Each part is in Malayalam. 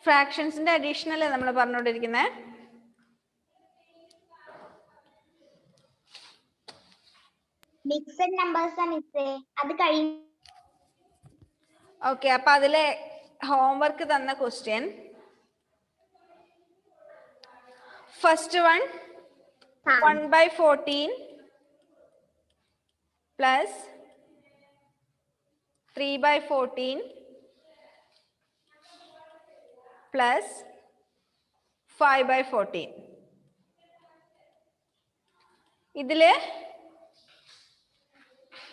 ഫ്രാക്ഷൻസിന്റെ അഡീഷൻ അല്ലേ നമ്മൾ പറഞ്ഞുകൊണ്ടിരിക്കുന്നത്. മിക്സഡ് നമ്പേഴ്സ് മിസ്സേ അത് കഴിഞ്ഞു. ഓക്കെ, അപ്പൊ അതിലെ ഹോംവർക്ക് തന്ന question first one 1/14 plus 3/14 plus 5/14. ഇതില്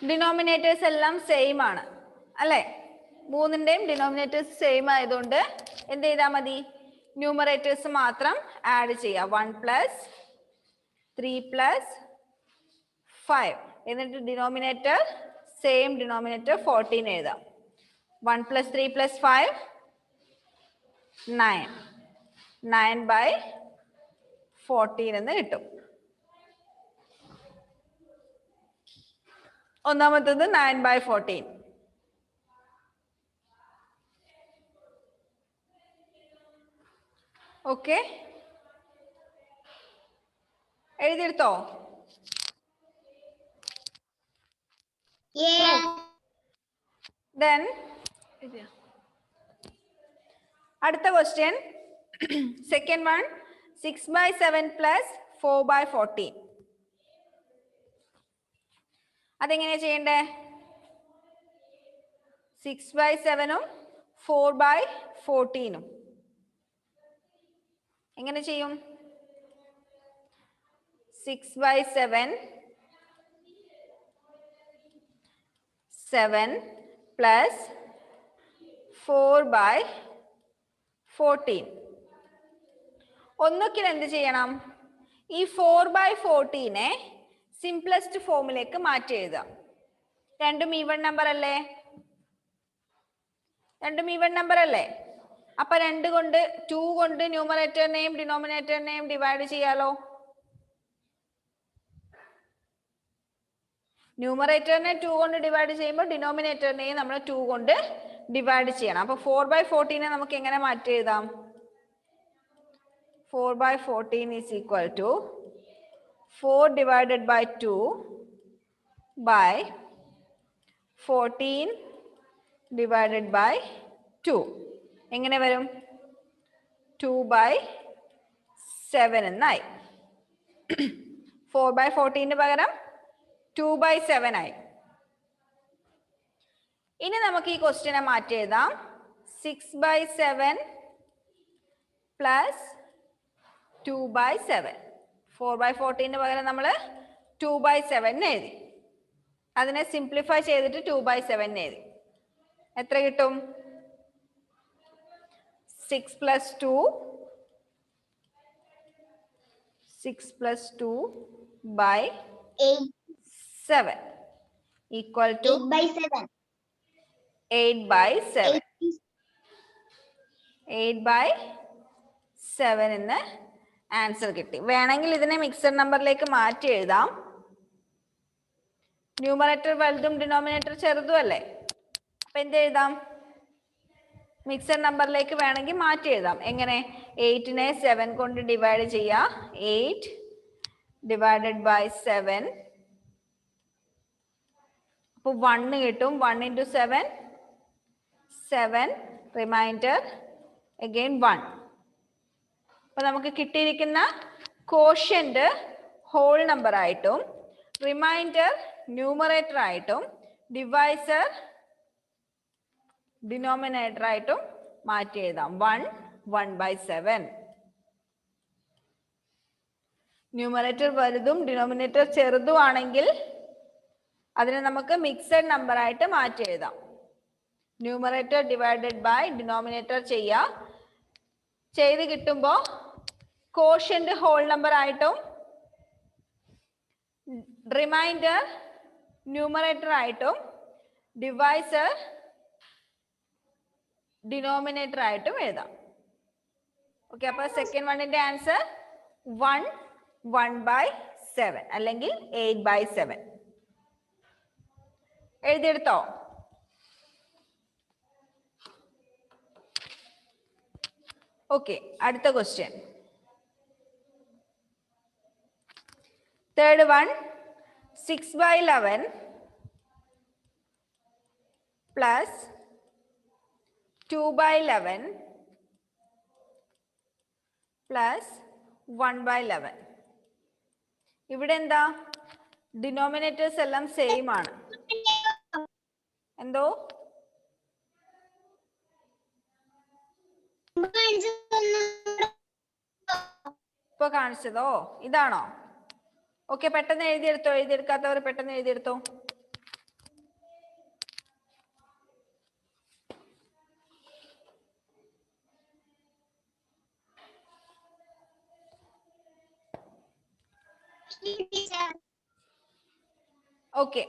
ഡിനോമിനേറ്റേഴ്സ് എല്ലാം സെയിം ആണ് അല്ലേ? മൂന്നിന്റെയും ഡിനോമിനേറ്റേഴ്സ് സെയിം ആയതുകൊണ്ട് എന്ത് ചെയ്താൽ മതി? ന്യൂമറേറ്റേഴ്സ് മാത്രം ആഡ് ചെയ്യാം. 1 പ്ലസ് 3 പ്ലസ് 5 എന്നിട്ട് ഡിനോമിനേറ്റർ സെയിം ഡിനോമിനേറ്റർ 14 എഴുതാം. 1 പ്ലസ് 3 പ്ലസ് 5 9. 9/14 എന്ന് കിട്ടും. ഒന്നാമത്തത് 9/14. ഓക്കെ, എഴുതിയെടുത്തോ? Then അടുത്ത ക്വസ്റ്റ്യൻ സെക്കൻഡ് വൺ 6/7 പ്ലസ് 4/14. അതെങ്ങനെയാ ചെയ്യണ്ടേ? 6/7 4/14 എങ്ങനെ ചെയ്യും? 6/7 7 പ്ലസ് 4/14. ഒന്നുകിൽ എന്ത് ചെയ്യണം? ഈ 4/14 സിംപ്ലസ്റ്റ് ഫോമിലേക്ക് മാറ്റി എഴുതാം. രണ്ടും ഈവൺ നമ്പർ അല്ലേ? രണ്ടും ഈവൺ നമ്പർ അല്ലേ? അപ്പൊ 2 കൊണ്ട് ന്യൂമറേറ്ററിനെയും ഡിനോമിനേറ്ററിനെയും ഡിവൈഡ് ചെയ്യാലോ. ന്യൂമറേറ്ററിനെ 2 കൊണ്ട് ഡിവൈഡ് ചെയ്യുമ്പോൾ ഡിനോമിനേറ്ററിനെയും നമ്മൾ 2 കൊണ്ട് ഡിവൈഡ് ചെയ്യണം. അപ്പൊ 4/14 നമുക്ക് എങ്ങനെ മാറ്റി എഴുതാം? 4/14 is equal to 4 divided by 2 by 14 divided by 2. എങ്ങനെ വരും? 2/7 എന്നായി. 4/14 പകരം 2/7 ആയി. ഇനി നമുക്ക് ഈ ക്വസ്റ്റ്യനെ മാറ്റി എഴുതാം. 6/7 പ്ലസ് 2/7. 4/14 പകരം നമ്മൾ 2/7 എഴുതി. അതിനെ സിംപ്ലിഫൈ ചെയ്തിട്ട് 2/7 എഴുതി. എത്ര കിട്ടും? 6 plus 2 by 7 equal to 8/7. 8/7 എന്ന് ആൻസർ കിട്ടി. വേണമെങ്കിൽ ഇതിനെ മിക്സഡ് നമ്പറിലേക്ക് മാറ്റി എഴുതാം. ന്യൂമറേറ്റർ വലുതും ഡിനോമിനേറ്റർ ചെറുതും അല്ലേ? അപ്പൊ എന്ത് എഴുതാം? മിക്സഡ് നമ്പറിലേക്ക് വേണമെങ്കിൽ മാറ്റി എഴുതാം. എങ്ങനെ? 8നെ 7 കൊണ്ട് ഡിവൈഡ് ചെയ്യാം. 8 divided by 7. അപ്പോൾ 1 കിട്ടും. 1 into 7 7 റിമൈൻഡർ again 1. അപ്പൊ നമുക്ക് കിട്ടിയിരിക്കുന്ന കോഷ്യന്റ് ഹോൾ നമ്പർ ആയിട്ടും റിമൈൻഡർ ന്യൂമറേറ്റർ ആയിട്ടും ഡിവൈസർ ഡിനോമിനേറ്റർ ആയിട്ടും മാറ്റി എഴുതാം. 1/7. ന്യൂമറേറ്റർ വലുതും ഡിനോമിനേറ്റർ ചെറുതും ആണെങ്കിൽ അതിനെ നമുക്ക് മിക്സഡ് നമ്പർ ആയിട്ട് മാറ്റി എഴുതാം. ന്യൂമറേറ്റർ ഡിവൈഡഡ് ബൈ ഡിനോമിനേറ്റർ ചെയ്ത് കിട്ടുമ്പോൾ കോഷ്യന്റ് ഹോൾ നമ്പർ ആയിട്ടും റിമൈൻഡർ ന്യൂമറേറ്റർ ആയിട്ടും ഡിവൈസർ ഡിനോമിനേറ്റർ ആയിട്ടും എഴുതാം. ഓക്കെ, അപ്പൊ സെക്കൻഡ് വണ്ണിന്റെ ആൻസർ 1/7 അല്ലെങ്കിൽ 8/7. എഴുതിയെടുത്തോ? ഓക്കെ, അടുത്ത question. Third one, 6/11 plus 2/11 plus 1/11. ഇവിടെ എന്താ? ഡിനോമിനേറ്റേഴ്സ് എല്ലാം സെയിം ആണ്. എന്തോ? ഇപ്പൊ കാണിച്ചതോ? ഇതാണോ? ഓക്കെ, പെട്ടെന്ന് എഴുതിയെടുത്തോ. എഴുതിയെടുക്കാത്തവർ പെട്ടെന്ന് എഴുതിയെടുത്തോ. ഓക്കെ,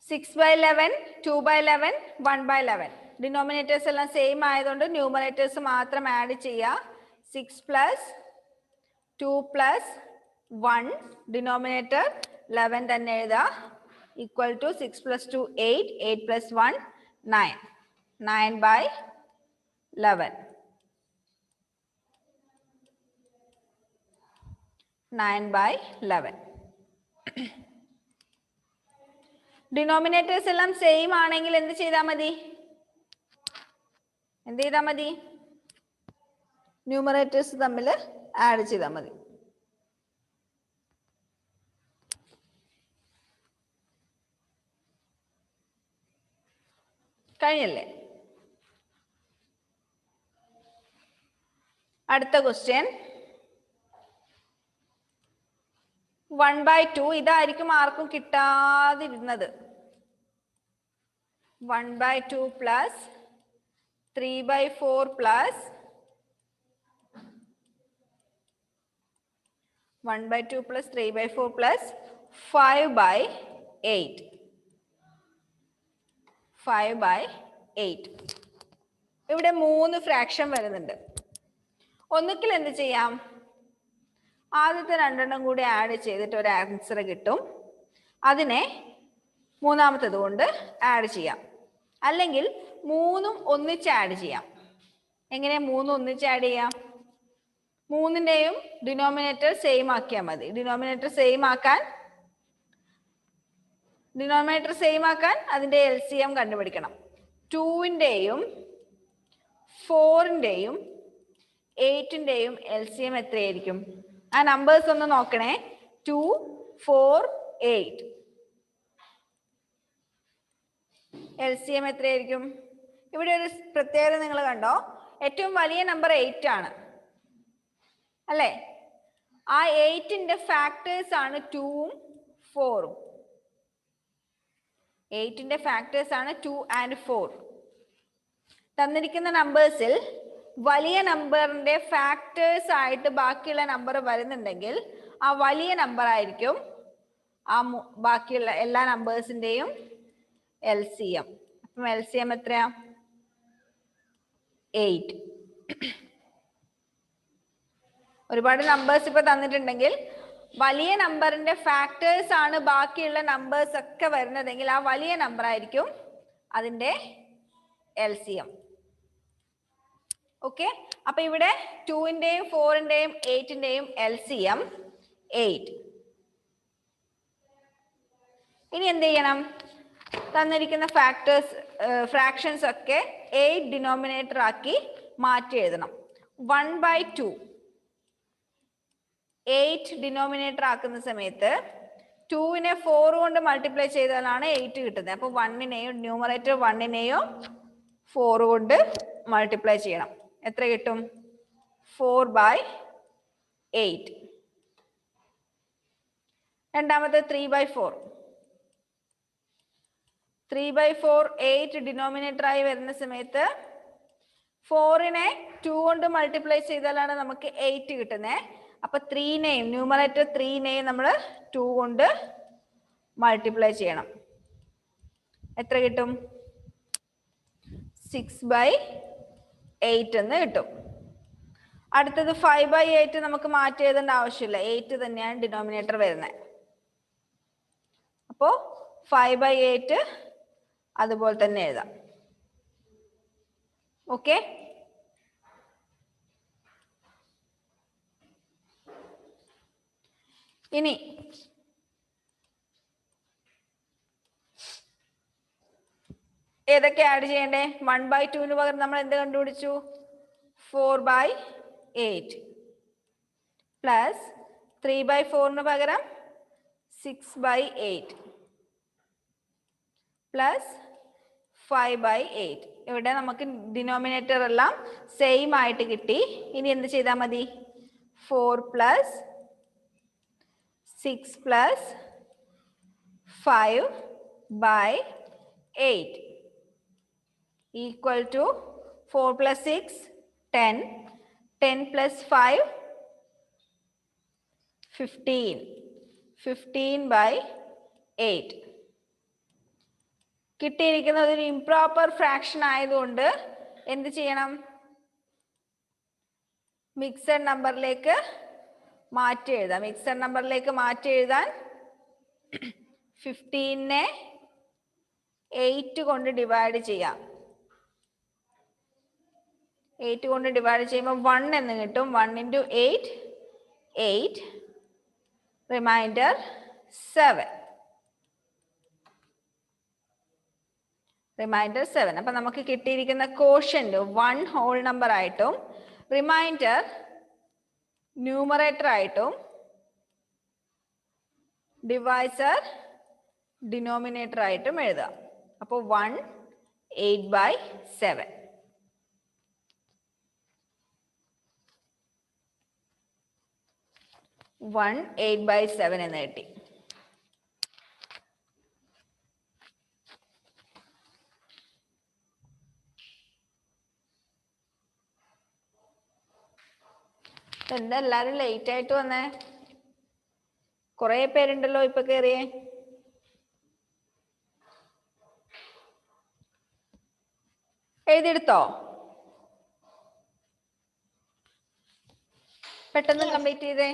6/11, 2/11, 1/11. ഡിനോമിനേറ്റേഴ്സ് എല്ലാം സെയിം ആയതുകൊണ്ട് ന്യൂമറേറ്റേഴ്സ് മാത്രം ആഡ് ചെയ്യുക. 6 പ്ലസ് 2 പ്ലസ് 1, ഡിനോമിനേറ്റർ 11 തന്നെ എഴുതുക, equal to 6 plus 2 8, 8 plus 1 9, 9/11. 9/11. Denominators എല്ലാം സെയിം ആണെങ്കിൽ എന്ത് ചെയ്താൽ മതി? എന്ത് ചെയ്താൽ മതി? ന്യൂമറേറ്റേഴ്സ് തമ്മിൽ ആഡ് ചെയ്താൽ മതി. കഴിഞ്ഞല്ലേ? അടുത്ത ക്വസ്റ്റ്യൻ 1/2. ഇതായിരിക്കും ആർക്കും കിട്ടാതിരുന്നത്. 1/2 പ്ലസ് 3/4 പ്ലസ് 1/2 പ്ലസ് 3/4 പ്ലസ് 5/8. 5/8. ഇവിടെ 3 ഫ്രാക്ഷൻ വരുന്നുണ്ട്. ഒന്നുകിൽ എന്ത് ചെയ്യാം? ആദ്യത്തെ രണ്ടെണ്ണം കൂടി ആഡ് ചെയ്തിട്ട് ഒരു ആൻസർ കിട്ടും. അതിനെ മൂന്നാമത്തത് കൊണ്ട് ആഡ് ചെയ്യാം. അല്ലെങ്കിൽ 3ഉം ഒന്നിച്ച് ആഡ് ചെയ്യാം. എങ്ങനെ 3 ഒന്നിച്ച് ആഡ് ചെയ്യാം? 3ന്റെയും ഡിനോമിനേറ്റർ സെയിം ആക്കിയാൽ മതി. ഡിനോമിനേറ്റർ സെയിം ആക്കാൻ അതിന്റെ LCM കണ്ടുപിടിക്കണം. 2ന്റെയും 4ന്റെയും 8ന്റെയും LCM എത്രയായിരിക്കും? ആ നമ്പേഴ്സ് ഒന്ന് നോക്കണേ. 2, 4, 8. LCM എത്രയായിരിക്കും? ഇവിടെ ഒരു പ്രത്യേകത നിങ്ങൾ കണ്ടോ? ഏറ്റവും വലിയ നമ്പർ 8 ആണ് അല്ലേ? ആ 8ന്റെ ഫാക്ടേഴ്സ് ആണ് 2ഉം 4ഉം. 8ന്റെ ഫാക്ടേഴ്സ് ആണ് 2 and 4. തന്നിരിക്കുന്ന നമ്പേഴ്സിൽ വലിയ നമ്പറിന്റെ ഫാക്ടേഴ്സ് ആയിട്ട് ബാക്കിയുള്ള നമ്പർ വരുന്നുണ്ടെങ്കിൽ ആ വലിയ നമ്പർ ആയിരിക്കും ആ ബാക്കിയുള്ള എല്ലാ നമ്പേഴ്സിന്റെയും LCM. അപ്പം LCM എത്രയാ? 8. ഒരുപാട് നമ്പേഴ്സ് ഇപ്പൊ തന്നിട്ടുണ്ടെങ്കിൽ വലിയ നമ്പറിന്റെ ഫാക്ടേഴ്സ് ആണ് ബാക്കിയുള്ള നമ്പേഴ്സ് ഒക്കെ വരുന്നതെങ്കിൽ ആ വലിയ നമ്പർ ആയിരിക്കും അതിന്റെ LCM. ഓക്കെ, അപ്പൊ ഇവിടെ 2ന്റെയും 4ന്റെയും 8ന്റെയും LCM 8. ഇനി എന്ത് ചെയ്യണം? തന്നിരിക്കുന്ന ഫ്രാക്ഷൻസ് ഒക്കെ 8 ഡിനോമിനേറ്റർ ആക്കി മാറ്റി എഴുതണം. 1/2 8 ഡിനോമിനേറ്റർ ആക്കുന്ന സമയത്ത് 2നെ 4 കൊണ്ട് മൾട്ടിപ്ലൈ ചെയ്താലാണ് 8 കിട്ടുന്നത്. അപ്പൊ 1നെയും ന്യൂമറേറ്റർ 1നെയും 4 കൊണ്ട് മൾട്ടിപ്ലൈ ചെയ്യണം. എത്ര കിട്ടും? 4/8. രണ്ടാമത്തെ 3/4. 3/4 8 ഡിനോമിനേറ്റർ ആയി വരുന്ന സമയത്ത് 4നെ 2 കൊണ്ട് മൾട്ടിപ്ലൈ ചെയ്താലാണ് നമുക്ക് 8 കിട്ടുന്നത്. അപ്പൊ 3നെയും ന്യൂമറേറ്റർ 3നെയും നമ്മൾ 2 കൊണ്ട് മൾട്ടിപ്ലൈ ചെയ്യണം. എത്ര കിട്ടും? 6/8 എന്ന് കിട്ടും. അടുത്തത് 5/8 നമുക്ക് മാറ്റി എഴുതേണ്ട ആവശ്യമില്ല. 8 തന്നെയാണ് ഡിനോമിനേറ്റർ വരുന്നത്. അപ്പോ 5/8 അതുപോലെ തന്നെ എഴുതാം. ഓക്കെ, ഇനി ഏതൊക്കെ ആഡ് ചെയ്യണ്ടേ? 1/2 പകരം നമ്മൾ എന്ത് കണ്ടുപിടിച്ചു? 4/8 പ്ലസ് 3/4 പകരം 6/8 പ്ലസ് 5/8. ഇവിടെ നമുക്ക് ഡിനോമിനേറ്റർ എല്ലാം സെയിം ആയിട്ട് കിട്ടി. ഇനി എന്ത് ചെയ്താൽ മതി? 4 plus 6 plus 5/8 equal to 4 plus 6 10, 10 plus 5 15, 15/8. കിട്ടിയിരിക്കുന്നത് ഒരു ഇംപ്രോപ്പർ ഫ്രാക്ഷൻ ആയതുകൊണ്ട് എന്ത് ചെയ്യണം? മിക്സഡ് നമ്പറിലേക്ക് മാറ്റി എഴുതാം. മിക്സഡ് നമ്പറിലേക്ക് മാറ്റി എഴുതാൻ 15നെ 8 കൊണ്ട് ഡിവൈഡ് ചെയ്യാം. 8 കൊണ്ട് ഡിവൈഡ് ചെയ്യുമ്പോൾ 1 എന്ന് കിട്ടും. 1 into 8 8, റിമൈൻഡർ 7. റിമൈൻഡർ 7. അപ്പൊ നമുക്ക് കിട്ടിയിരിക്കുന്ന കോഷ്യന്റ് 1 ഹോൾ നമ്പർ ആയിട്ടും റിമൈൻഡർ ന്യൂമറേറ്റർ ആയിട്ടും ഡിവൈസർ ഡിനോമിനേറ്റർ ആയിട്ടും എഴുതാം. അപ്പോൾ 1 8/7. വൺ 8/7 എന്ന് കിട്ടി. എന്താ എല്ലാരും ലേറ്റ് ആയിട്ട് വന്നേ? കുറെ പേരുണ്ടല്ലോ ഇപ്പൊ കേറിയേ. എഴുതിയെടുത്തോ? പെട്ടെന്ന് കംപ്ലീറ്റ് ചെയ്തേ.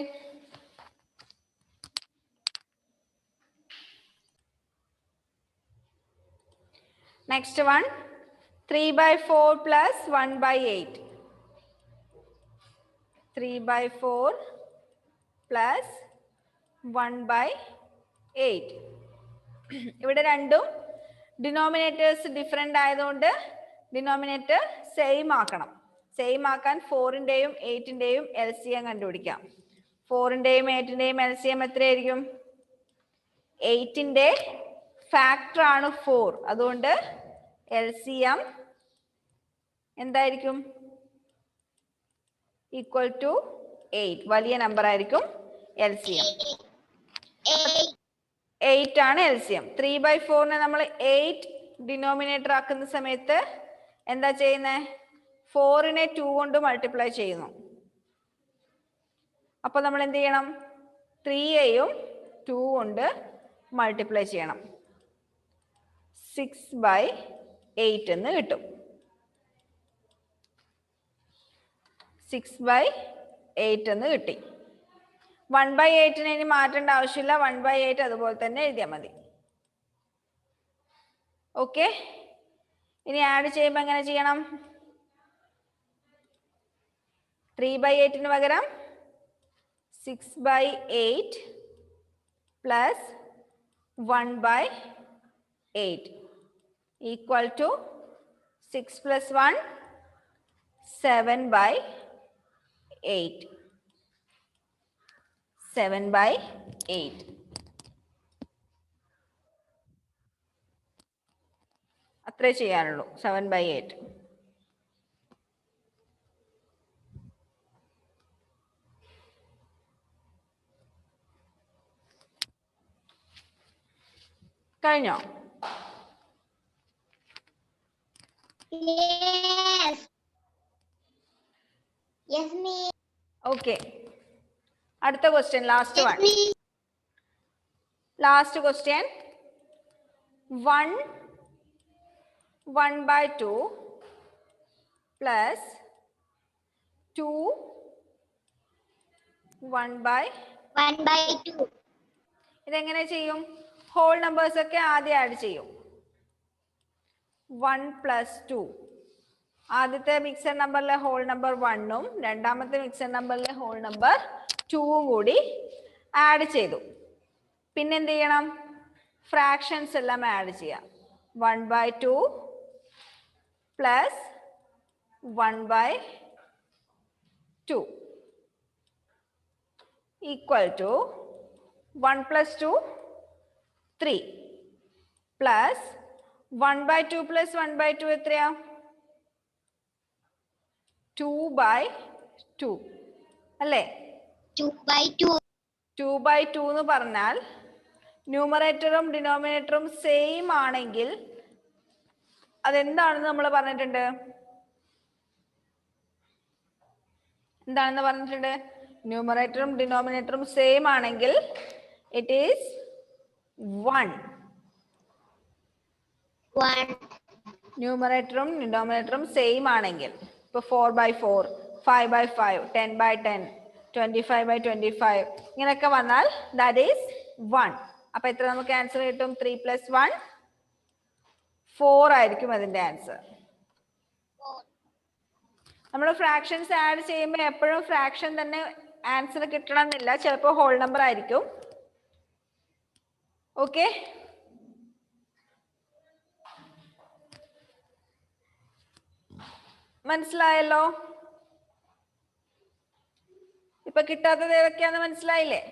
Next one 3/4 plus 1/8. 3/4 plus 1/8. ഇവിടെ രണ്ടും ഡിനോമിനേറ്റേഴ്സ് ഡിഫറെന്റ് ആയതുകൊണ്ട് ഡിനോമിനേറ്റർ സെയിം ആക്കണം. സെയിം ആക്കാൻ 4ന്റെയും 8ന്റെയും LCM കണ്ടുപിടിക്കാം. 4ന്റെയും 8ന്റെയും LCM എത്രയായിരിക്കും? 8ന്റെ ഫാക്ടർ ആണ് 4. അതുകൊണ്ട് LCM എന്തായിരിക്കും? Equal to 8. വലിയ നമ്പർ ആയിരിക്കും LCM. 8 ആണ് LCM. 3/4നെ നമ്മൾ 8 ഡിനോമിനേറ്റർ ആക്കുന്ന സമയത്ത് എന്താ ചെയ്യുന്നത്? 4നെ 2 കൊണ്ട് മൾട്ടിപ്ലൈ ചെയ്യുന്നു. അപ്പൊ നമ്മൾ എന്ത് ചെയ്യണം? 3യെയും 2 കൊണ്ട് മൾട്ടിപ്ലൈ ചെയ്യണം. 6/8 എന്ന് കിട്ടും. 6/8 എന്ന് കിട്ടി. 1/8നെ ഇനി മാറ്റേണ്ട ആവശ്യമില്ല. 1/8 അതുപോലെ തന്നെ എഴുതിയാൽ മതി. ഓക്കെ, ഇനി ആഡ് ചെയ്യുമ്പോൾ എങ്ങനെ ചെയ്യണം? 3/8ന് പകരം 6/8 പ്ലസ് 1/8 ഈക്വൽ ടു 6 plus 1 7/8. 7/8. അത്രേ ചെയ്യാനുള്ളൂ. 7/8. കഴിഞ്ഞോ? Yes. Yes, me. ഓക്കെ, അടുത്ത question, last one. Me. Last question 1/2 plus 2 1/2. ഇതെങ്ങനെ ചെയ്യും? ഹോൾ നമ്പേഴ്സ് ഒക്കെ ആദ്യം ആഡ് ചെയ്യും. 1 plus 2 ആദ്യത്തെ മിക്സഡ് നമ്പറിലെ ഹോൾ നമ്പർ 1ഉം രണ്ടാമത്തെ മിക്സഡ് നമ്പറിലെ ഹോൾ നമ്പർ 2ഉം കൂടി ആഡ് ചെയ്തു. പിന്നെ എന്ത് ചെയ്യണം? ഫ്രാക്ഷൻസ് എല്ലാം ആഡ് ചെയ്യാം. 1/2 plus 1/2 equal to 1 + 2 3 plus 1/2 plus 1/2 എത്രയാ? 2/2 അല്ലേ? 2/2. 2/2 എന്ന് പറഞ്ഞാൽ ന്യൂമറേറ്ററും ഡിനോമിനേറ്ററും സെയിം ആണെങ്കിൽ അതെന്താണെന്ന് നമ്മൾ പറഞ്ഞിട്ടുണ്ട്? എന്താണെന്ന് പറഞ്ഞിട്ടുണ്ട്? ന്യൂമറേറ്ററും ഡിനോമിനേറ്ററും സെയിം ആണെങ്കിൽ ഇറ്റ് ഈസ് 1. ന്യൂമറേറ്ററും ഡിനോമിനേറ്ററും സെയിം ആണെങ്കിൽ ഇപ്പൊ 4/4, 5/5, 10/10, 25/25 ഇങ്ങനെയൊക്കെ വന്നാൽ ദാറ്റ് ഈസ് 1. അപ്പൊ എത്ര നമുക്ക് ആൻസർ കിട്ടും? 3 + 1 4 ആയിരിക്കും അതിന്റെ ആൻസർ. നമ്മൾ ഫ്രാക്ഷൻസ് ആഡ് ചെയ്യുമ്പോൾ എപ്പോഴും ഫ്രാക്ഷൻ തന്നെ ആൻസർ കിട്ടണം എന്നില്ല, ചിലപ്പോൾ ഹോൾ നമ്പർ ആയിരിക്കും. ഓക്കെ, മനസ്സിലായല്ലോ? ഇപ്പൊ കിട്ടാത്തത് ഏതൊക്കെയാന്ന് മനസ്സിലായില്ലേ?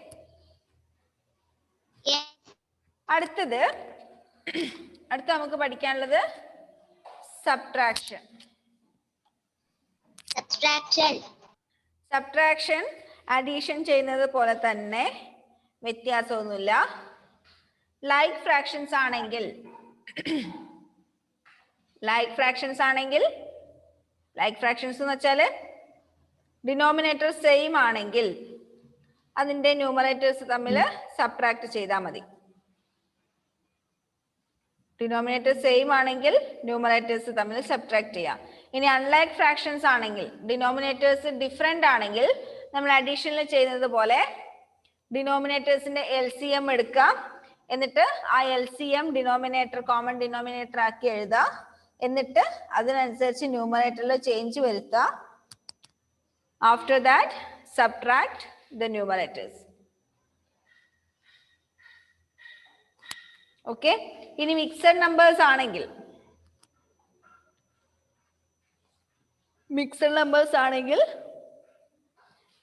അടുത്ത നമുക്ക് പഠിക്കാനുള്ളത് സബ്ട്രാക്ഷൻ. സബ്ട്രാക്ഷൻ അഡീഷൻ ചെയ്യുന്നത് പോലെ തന്നെ, വ്യത്യാസമൊന്നുമില്ല. ലൈക്ക് ഫ്രാക്ഷൻസ് ആണെങ്കിൽ ലൈക്ക് ഫ്രാക്ഷൻസ് എന്ന് വെച്ചാൽ ഡിനോമിനേറ്റർ സെയിം ആണെങ്കിൽ അതിന്റെ ന്യൂമറേറ്റേഴ്സ് തമ്മിൽ സബ്ട്രാക്ട് ചെയ്താൽ മതി. ഡിനോമിനേറ്റർ സെയിം ആണെങ്കിൽ ന്യൂമറേറ്റേഴ്സ് തമ്മിൽ സബ്ട്രാക്ട് ചെയ്യാം. ഇനി അൺലൈക്ക് ഫ്രാക്ഷൻസ് ആണെങ്കിൽ, ഡിനോമിനേറ്റേഴ്സ് ഡിഫറെന്റ് ആണെങ്കിൽ നമ്മൾ അഡീഷനിൽ ചെയ്യുന്നത് പോലെ ഡിനോമിനേറ്റേഴ്സിന്റെ LCM എടുക്കാം. എന്നിട്ട് ആ LCM ഡിനോമിനേറ്റർ കോമൺ ഡിനോമിനേറ്റർ ആക്കി എഴുതുക. എന്നിട്ട് അതിനനുസരിച്ച് ന്യൂമറേറ്ററിൽ ചേഞ്ച് വരുത്തുക. After that subtract the numerators. Okay, ഇനി മിക്സഡ് നമ്പേഴ്സ് ആണെങ്കിൽ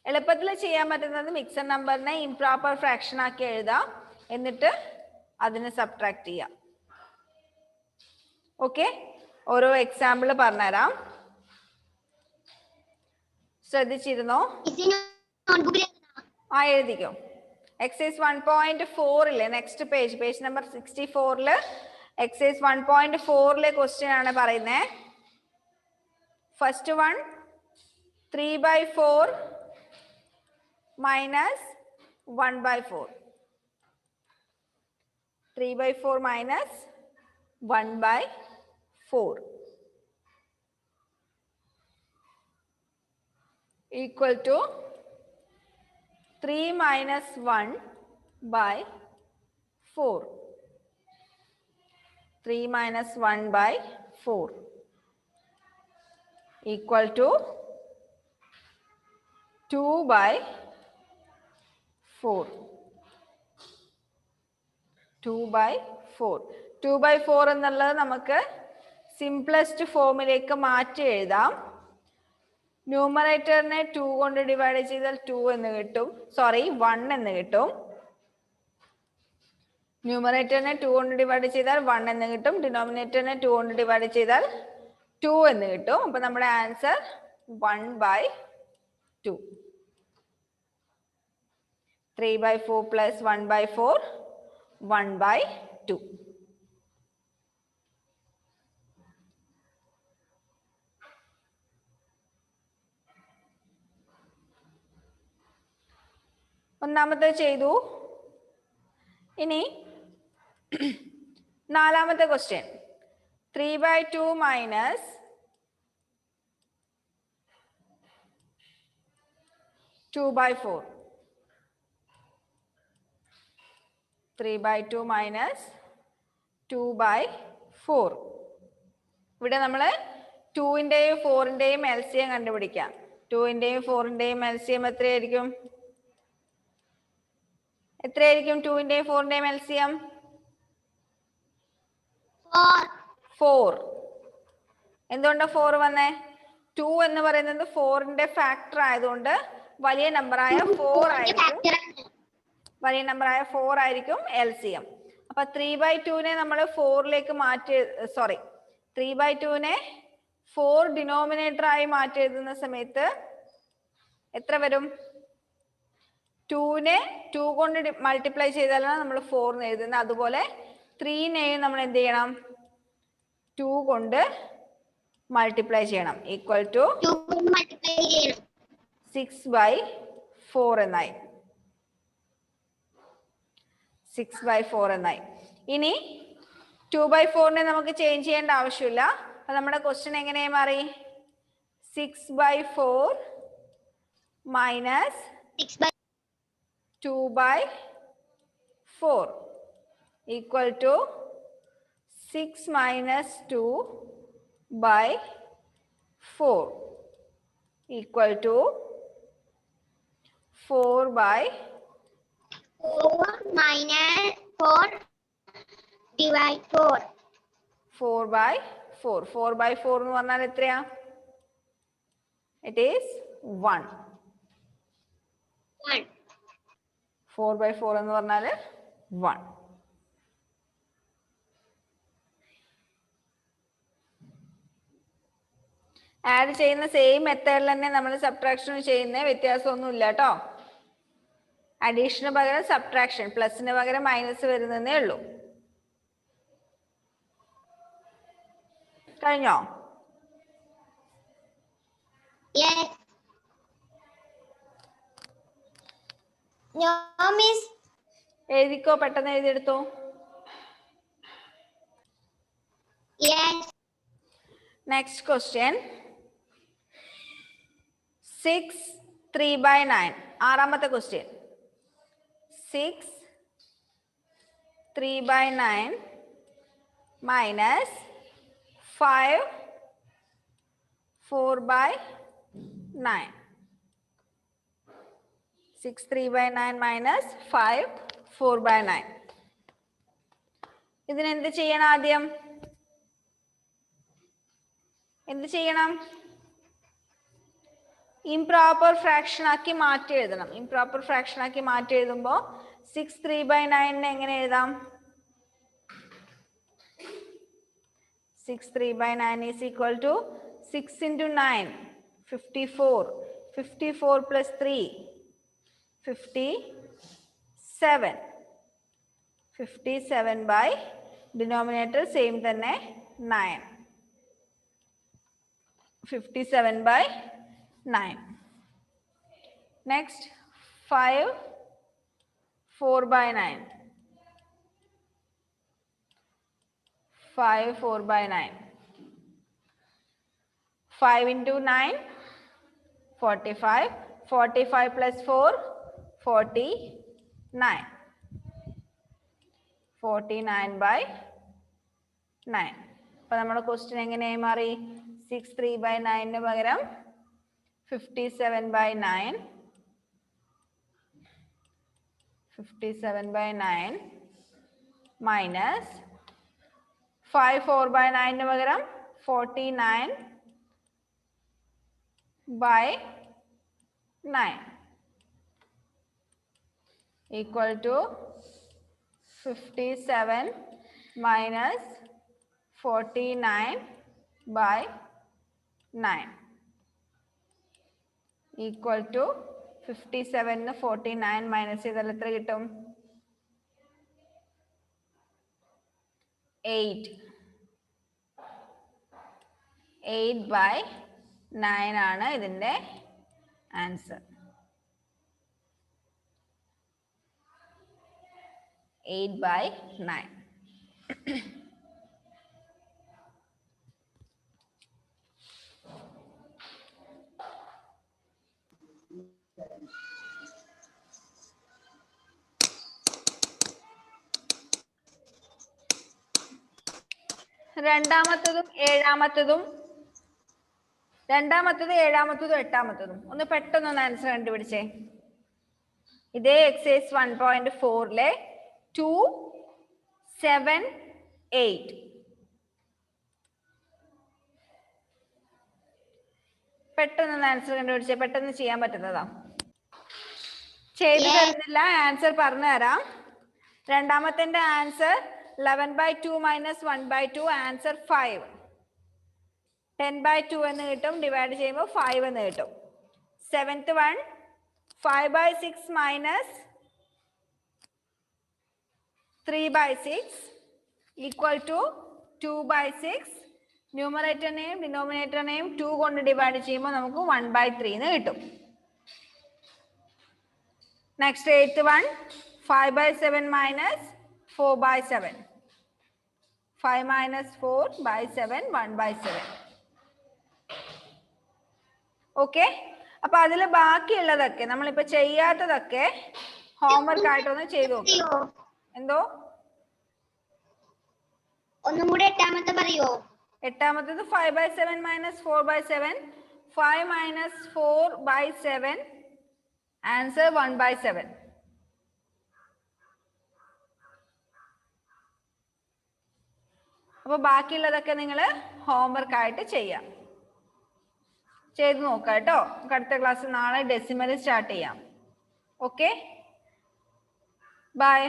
എളുപ്പത്തിൽ ചെയ്യാൻ പറ്റുന്നത് മിക്സഡ് നമ്പറിനെ ഇംപ്രോപ്പർ ഫ്രാക്ഷൻ ആക്കി എഴുതാം. എന്നിട്ട് അതിനെ സബ്ട്രാക്ട് ചെയ്യാം. ഓക്കെ, ഓരോ എക്സാമ്പിൾ പറഞ്ഞുതരാം, ശ്രദ്ധിച്ചിരുന്നോ? ആ, എഴുതിക്കോ. Exercise 1.4 next page number 64 exercise 1.4 question ആണ് പറയുന്നത്. First one 3/4 minus 1/4. 3/4 minus 1/4 equal to 3 minus 1/4. 3 minus 1/4 equal to 2/4. 2/4. 2/4 എന്നുള്ളത് നമുക്ക് സിംപ്ലസ്റ്റ് ഫോമിലേക്ക് മാറ്റി എഴുതാം. ന്യൂമറേറ്ററിനെ 2 കൊണ്ട് ഡിവൈഡ് ചെയ്താൽ 2 എന്ന് കിട്ടും. 1 എന്ന് കിട്ടും. ന്യൂമറേറ്ററിനെ 2 കൊണ്ട് ഡിവൈഡ് ചെയ്താൽ 1 എന്ന് കിട്ടും. ഡിനോമിനേറ്ററിനെ 2 കൊണ്ട് ഡിവൈഡ് ചെയ്താൽ 2 എന്ന് കിട്ടും. അപ്പൊ നമ്മുടെ ആൻസർ 1/2. 3/4 പ്ലസ് 1/4 1/2. ഒന്നാമത്തെ ചെയ്തു. ഇനി നാലാമത്തെ ക്വസ്റ്റ്യൻ 3/2 മൈനസ് 2/4. 3/2 മൈനസ് 2/4. ഇവിടെ നമ്മൾ 2ന്റെയും 4ന്റെയും LCM കണ്ടുപിടിക്കാം. 2ന്റെയും 4ന്റെയും LCM എത്രയായിരിക്കും? 2ന്റെയും 4ന്റെയും LCM? 4. എന്തുകൊണ്ടാ 4 വന്നേ? 2 എന്ന് പറയുന്നത് 4ന്റെ ഫാക്ടർ ആയതുകൊണ്ട് വലിയ നമ്പറായ 4 ആയിരിക്കും LCM. അപ്പൊ 3/2നെ നമ്മൾ 4ലേക്ക് മാറ്റി, 3/2നെ 4 ഡിനോമിനേറ്റർ ആയി മാറ്റി എഴുതുന്ന സമയത്ത് എത്ര വരും? 2നെ 2 കൊണ്ട് മൾട്ടിപ്ലൈ ചെയ്താലാണ് നമ്മൾ 4 എന്ന് എഴുതുന്നത്. അതുപോലെ 3നെയും നമ്മൾ എന്ത് ചെയ്യണം? 2 കൊണ്ട് മൾട്ടിപ്ലൈ ചെയ്യണം. ഈക്വൽ ടു 6/4 എന്നായി. 6/4 എന്നായി. ഇനി 2/4നെ നമുക്ക് ചേഞ്ച് ചെയ്യേണ്ട ആവശ്യമില്ല. അപ്പൊ നമ്മുടെ ക്വസ്റ്റ്യൻ എങ്ങനെയായി മാറി? 6/4 minus 2/4 equal to 6 minus 2/4 equal to 4 minus 4 divide 4. 4/4. 4/4 എന്ന് പറഞ്ഞാൽ എത്രയാ? It is 1. 4/4 എന്ന് പറഞ്ഞാൽ 1. ആഡ് ചെയ്യുന്ന സെയിം മെത്തേഡിൽ തന്നെ നമ്മൾ സബ്ട്രാക്ഷൻ ചെയ്യുന്ന വ്യത്യാസമൊന്നും ഇല്ല കേട്ടോ. അഡീഷന് പകരം സബ്ട്രാക്ഷൻ, പ്ലസിന് പകരം മൈനസ് വരുന്നതേ ഉള്ളൂ. കഴിഞ്ഞോ? എഴുതിക്കോ, പെട്ടെന്ന് എഴുതിയെടുത്തോ. Next question. 6 3/9. ആറാമത്തെ ക്വസ്റ്റ്യൻ. 6 3/9 minus 5 4/9. 6 3/9 minus 5 4/9. ഇതിനെന്ത് ചെയ്യണം? ആദ്യം എന്ത് ചെയ്യണം? ഇംപ്രോപ്പർ ഫ്രാക്ഷൻ ആക്കി മാറ്റി എഴുതണം. ഇംപ്രോപ്പർ ഫ്രാക്ഷൻ ആക്കി മാറ്റി എഴുതുമ്പോൾ 6 3/9 എങ്ങനെ എഴുതാം? 6 3/9 is equal to 6 into 9 54. 54 plus 3 57. 57 by denominator same തന്നെ 9. 57/9. Next 5 4/9. 5 4/9. 5 into 9 45. 45 plus 4 49. 49/9. അപ്പൊ നമ്മുടെ ക്വസ്റ്റ്യൻ എങ്ങനെയായി മാറി? 6 3/9 പകരം 57/9. 57/9 മൈനസ് 5 4/9 പകരം 49/9 equal to 57 minus 49/9 equal to 57 49 minus ചെയ്താൽ എത്ര കിട്ടും? 8. 8/9 ആണ് ഇതിന്റെ ആൻസർ. 8/9. രണ്ടാമത്തതും ഏഴാമത്തതും രണ്ടാമത്തത് 7-മത്തതും 8-മത്തതും ഒന്ന് പെട്ടെന്നൊന്ന് ആൻസർ കണ്ടുപിടിച്ചേ. ഇതേ എക്സസൈസ് 1.4 2 7 8 പെട്ടെന്ന് ആൻസർ കണ്ടുപിടിച്ചേ. പെട്ടെന്ന് ചെയ്യാൻ പറ്റുന്നതാ. ചെയ്തു തരുന്നില്ല, ആൻസർ പറഞ്ഞു തരാം. രണ്ടാമത്തെ ആൻസർ 11/2 - 1/2 ആൻസർ 5. 10/2 എന്ന് കിട്ടും, ഡിവൈഡ് ചെയ്യുമ്പോൾ 5 എന്ന് കിട്ടും. 7th one 5/6 - 3/6 equal to 2/6. ന്യൂമറേറ്ററിനെയും ഡിനോമിനേറ്ററിനെയും 2 കൊണ്ട് ഡിവൈഡ് ചെയ്യുമ്പോൾ നമുക്ക് 1/3 എന്ന് കിട്ടും. Next 8th one 5/7 - 4/7. 5 - 4/7 1/7. ഓക്കെ, അപ്പൊ അതില് ബാക്കിയുള്ളതൊക്കെ നമ്മളിപ്പോ ചെയ്യാത്തതൊക്കെ ഹോംവർക്ക് ആയിട്ടൊന്ന് ചെയ്തു നോക്കാം. എന്തോ ഒന്നും കൂടെ എട്ടാമത്തെ പറയോ? എട്ടാമത്തത് 5/7 - 4/7. 5 - 4/7 ആൻസർ 1/7. അപ്പൊ ബാക്കിയുള്ളതൊക്കെ നിങ്ങൾ ഹോംവർക്ക് ആയിട്ട് ചെയ്യാം. ചെയ്ത് നോക്കാം കേട്ടോ. അടുത്ത ക്ലാസ് നാളെ ഡെസിമൽ സ്റ്റാർട്ട് ചെയ്യാം. Okay, by.